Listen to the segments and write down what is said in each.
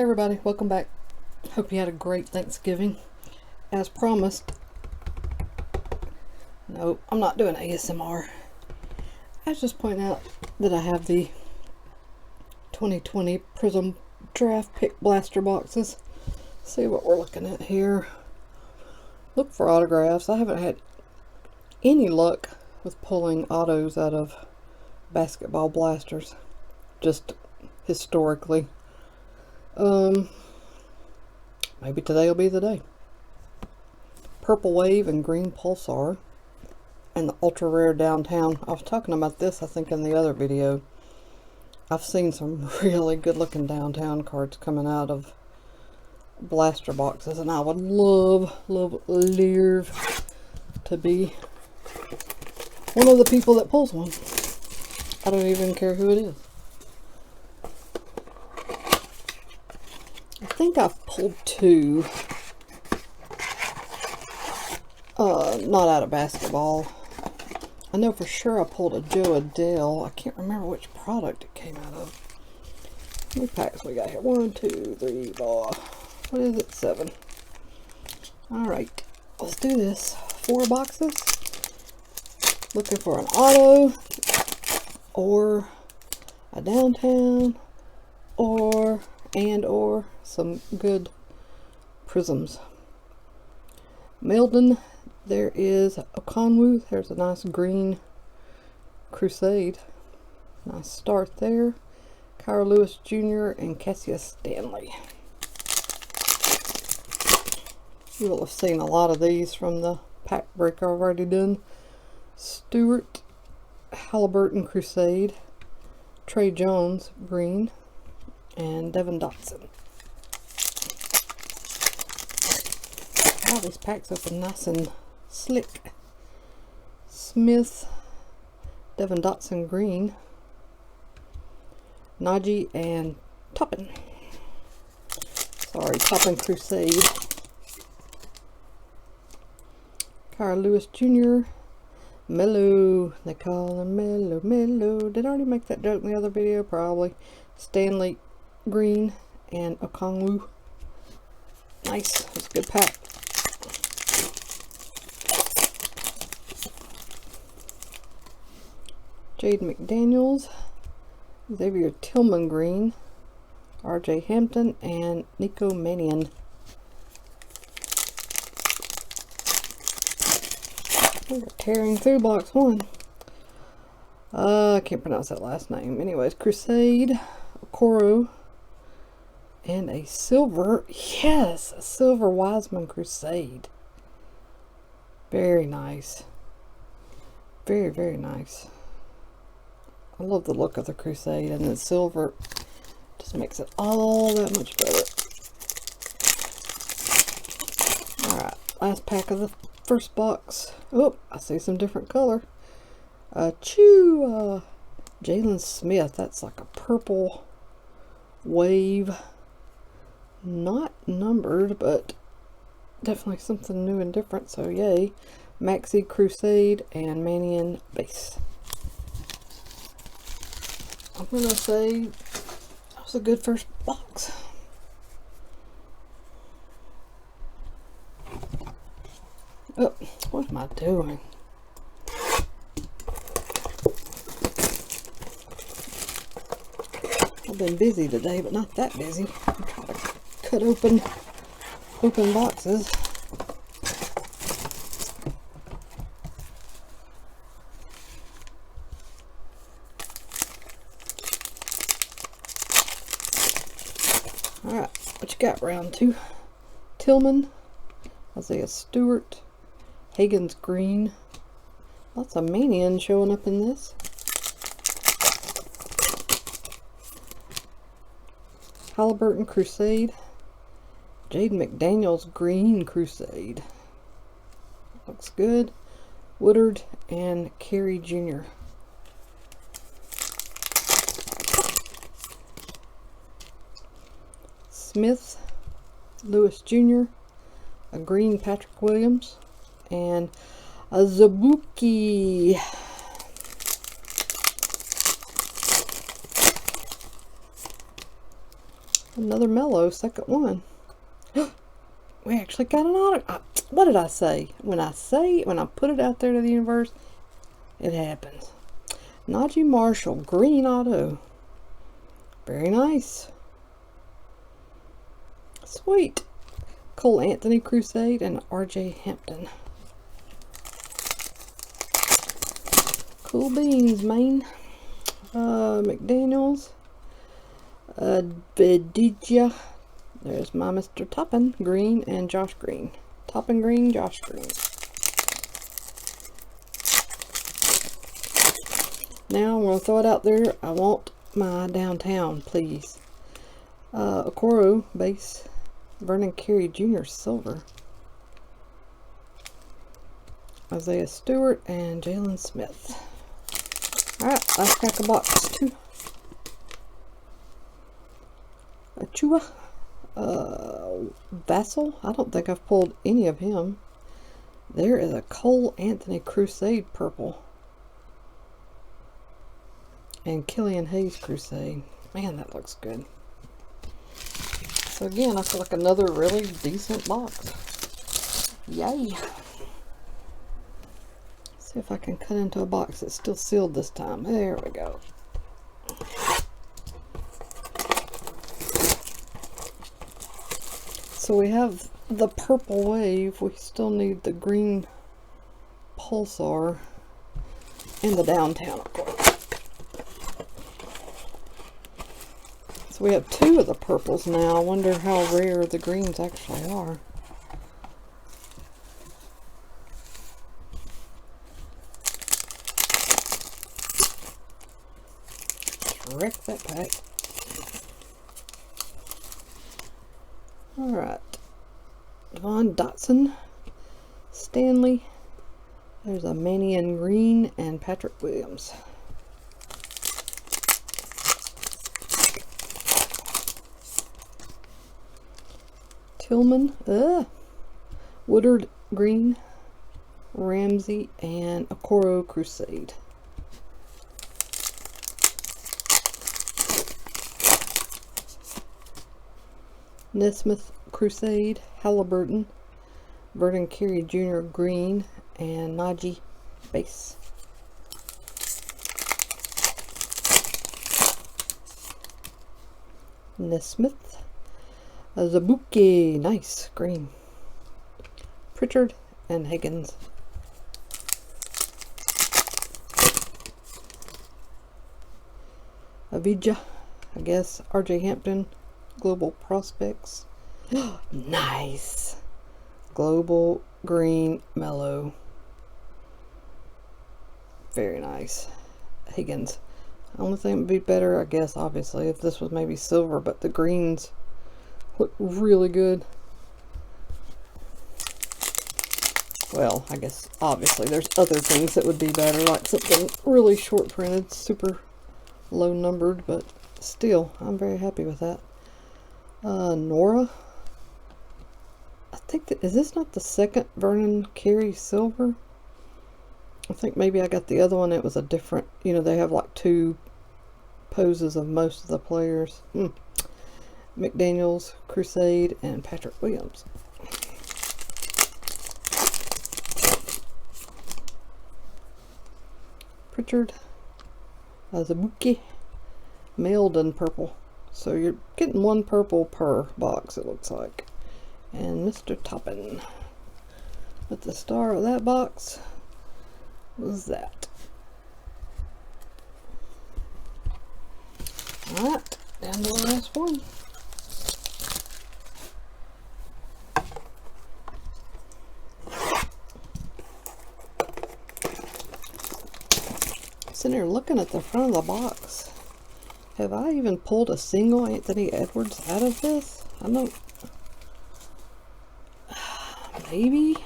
Hey everybody, welcome back. Hope you had a great Thanksgiving. As promised, no, I'm not doing ASMR. I was just pointing out that I have the 2020 Prizm Draft Pick blaster boxes. See what we're looking at here. Look for autographs. I haven't had any luck with pulling autos out of basketball blasters, just historically. Maybe today will be the day. Purple Wave and Green Pulsar and the ultra rare Downtown. I was talking about this I think in the other video. I've seen some really good looking Downtown cards coming out of blaster boxes, and I would love to be one of the people that pulls one. I don't even care who it is. I think I've pulled two, not out of basketball. I know for sure I pulled a Joe Adele. I can't remember which product it came out of. How many packs we got here? 1, 2, 3, 4. What is it? 7. Alright, let's do this. 4 boxes. Looking for an auto, or a Downtown, or some good Prizms. Meldon, there is Okonwu. There's a nice green Crusade. Nice start there. Kyra Lewis Jr. and Cassius Stanley. You will have seen a lot of these from the pack break I've already done. Stewart, Halliburton Crusade, Trey Jones green, and Devin Dotson. Wow, these packs open nice and slick. Smith, Devin Dotson green, Najee and Toppin. Sorry, Toppin Crusade. Kyra Lewis Jr. Mellow, they call him Mellow. Did I already make that joke in the other video? Probably. Stanley green and Okonwu. Nice, that's a good pack. Jade McDaniels, Xavier Tillman green, RJ Hampton, and Nico Mannion. We're tearing through box 1. I can't pronounce that last name. Anyways, Crusade, Okoro, and a silver, yes, a silver Wiseman Crusade. Very nice. Very nice. I love the look of the Crusade, and the silver just makes it all that much better. Alright, last pack of the first box. Oh, I see some different color. Jalen Smith. That's like a purple wave. Not numbered, but definitely something new and different, so yay. Maxi Crusade and Mannion base. I'm gonna say that was a good first box. Oh, what am I doing? I've been busy today, but not that busy. I'm trying to cut open boxes. Alright, what you got, round 2? Tillman, Isaiah Stewart, Hagen's green. Lots of Mannion showing up in this. Halliburton Crusade, Jade McDaniels green Crusade. Looks good. Woodard and Carey Jr. Smith, Lewis Jr., a green Patrick Williams, and a Zabuki. Another mellow, second one. We actually got an autograph. What did I say? When I put it out there to the universe, it happens. Najee Marshall, green auto. Very nice. Sweet. Cole Anthony Crusade and RJ Hampton. Cool beans, man. McDaniels. Bedija. There's my Mr. Toppin Green and Josh Green. Toppin Green, Josh Green. Now I'm going to throw it out there. I want my downtown, please. Okoro base. Vernon Carey Jr. silver. Isaiah Stewart and Jalen Smith. Alright, last crack of box 2. Achua. Vassal. I don't think I've pulled any of him. There is a Cole Anthony Crusade purple. And Killian Hayes Crusade. Man, that looks good. So again, I feel like another really decent box. Yay! See if I can cut into a box that's still sealed this time. There we go. So we have the purple wave. We still need the green pulsar and the downtown, of course. So we have 2 of the purples now. I wonder how rare the greens actually are. Wreck that pack. Alright. Devon Dotson. Stanley. There's a Mannion Green and Patrick Williams. Tillman. Woodard Green. Ramsey and Okoro Crusade. Nesmith Crusade, Halliburton, Vernon Carey Jr. Green, and Najee base. Nesmith, Zabuki, nice, green. Pritchard and Higgins. Avija, I guess, RJ Hampton. Global Prospects. Nice. Global Green Mellow. Very nice. Higgins. The only thing would be better, I guess, obviously, if this was maybe silver, but the greens look really good. Well, I guess, obviously, there's other things that would be better, like something really short printed, super low numbered, but still, I'm very happy with that. Nora. I think that, is this not the second Vernon Carey silver? I think maybe I got the other one. It was a different, you know, they have like 2 poses of most of the players. McDaniels, Crusade, and Patrick Williams. Pritchard. Zabuki. Mailed purple. So you're getting 1 purple per box, it looks like. And Mr. Toppin. But the star of that box was that. Alright, down to the last one. Sitting here looking at the front of the box. Have I even pulled a single Anthony Edwards out of this? I don't... Maybe?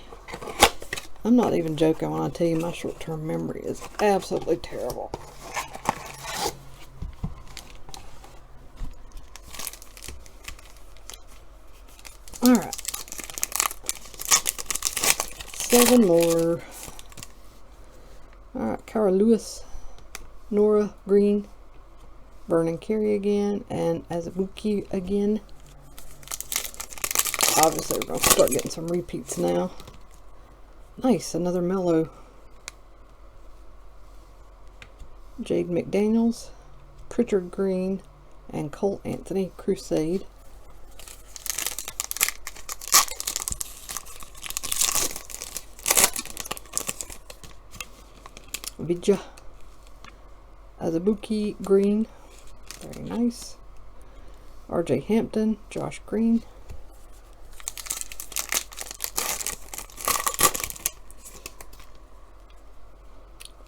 I'm not even joking when I tell you my short-term memory is absolutely terrible. Alright. 7 more. Alright, Cara Lewis, Nora Green, Vernon Carey again, and Azubuki again. Obviously, we're going to start getting some repeats now. Nice, another Mellow. Jade McDaniels, Pritchard Green, and Cole Anthony Crusade. Vidya Azubuike Green, very nice. RJ Hampton, Josh Green.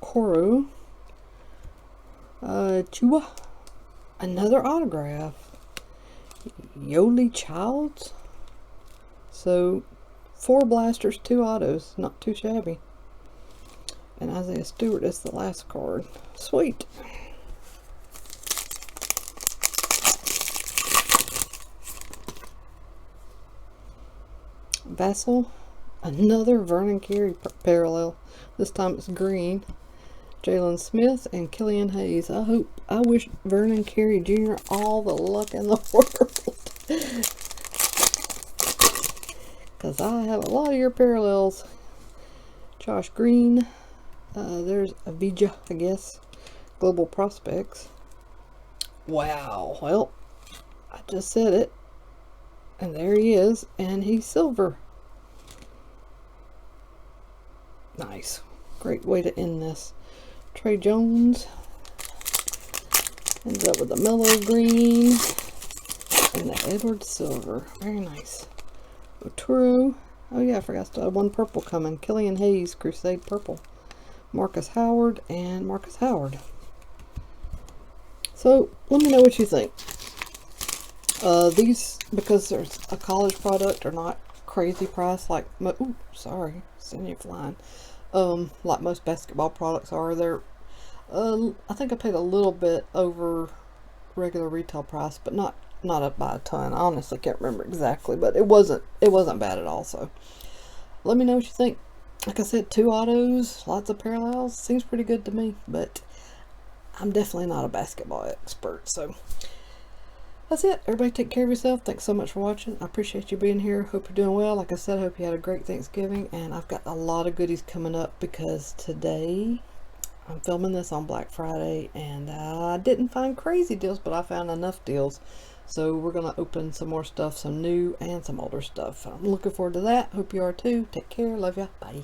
Koro, Chua, another autograph. Yoli Childs. So 4 blasters, 2 autos, not too shabby. And Isaiah Stewart is the last card. Sweet. Vassal, another Vernon Carey parallel. This time it's green. Jalen Smith and Killian Hayes. I wish Vernon Carey Jr. all the luck in the world. Because I have a lot of your parallels. Josh Green. There's Avija, I guess. Global Prospects. Wow. Well, I just said it. And there he is. And he's silver. Nice. Great way to end this. Trey Jones. Ends up with the Mellow Green. And the Edward Silver. Very nice. Oturu. Oh yeah, I forgot to have 1 purple coming. Killian Hayes, Crusade Purple. Marcus Howard and Marcus Howard. So let me know what you think. These, because there's a college product, are not crazy price like ooh, sorry, send you flying. Like most basketball products are. They're I think I paid a little bit over regular retail price, but not up by a ton. I honestly can't remember exactly, but it wasn't bad at all. So let me know what you think. Like I said, 2 autos, lots of parallels. Seems pretty good to me, but I'm definitely not a basketball expert. So that's it. Everybody take care of yourself. Thanks so much for watching. I appreciate you being here. Hope you're doing well. Like I said, I hope you had a great Thanksgiving. And I've got a lot of goodies coming up because today I'm filming this on Black Friday. And I didn't find crazy deals, but I found enough deals. So we're going to open some more stuff, some new and some older stuff. I'm looking forward to that. Hope you are too. Take care. Love ya. Bye.